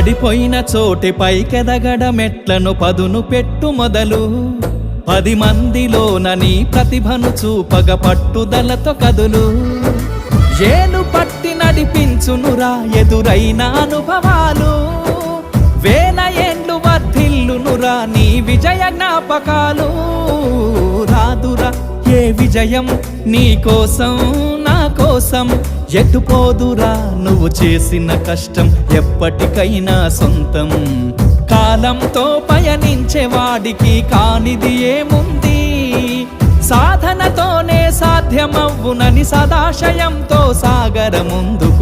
పడిపోయిన చోటే పైకెదగడ మెట్లను పదును పెట్టు మొదలు 10 మందిలోన నీ ప్రతిభను చూపగ పట్టుదలతో కదులు ఏలు పట్టి నడిపించునురా ఎదురైన అనుభవాలు వేల ఏండ్లు వర్ధిల్లునురా నీ విజయ జ్ఞాపకాలు రాదురా ఏ విజయం నీ కోసం నా కోసం ఎటుపోదురా నువ్వు చేసిన కష్టం ఎప్పటికైనా సొంతం కాలంతో పయనించే వాడికి కానిది ఏముంది సాధనతోనే సాధ్యమవ్వునని సదాశయంతో సాగర ముందుకు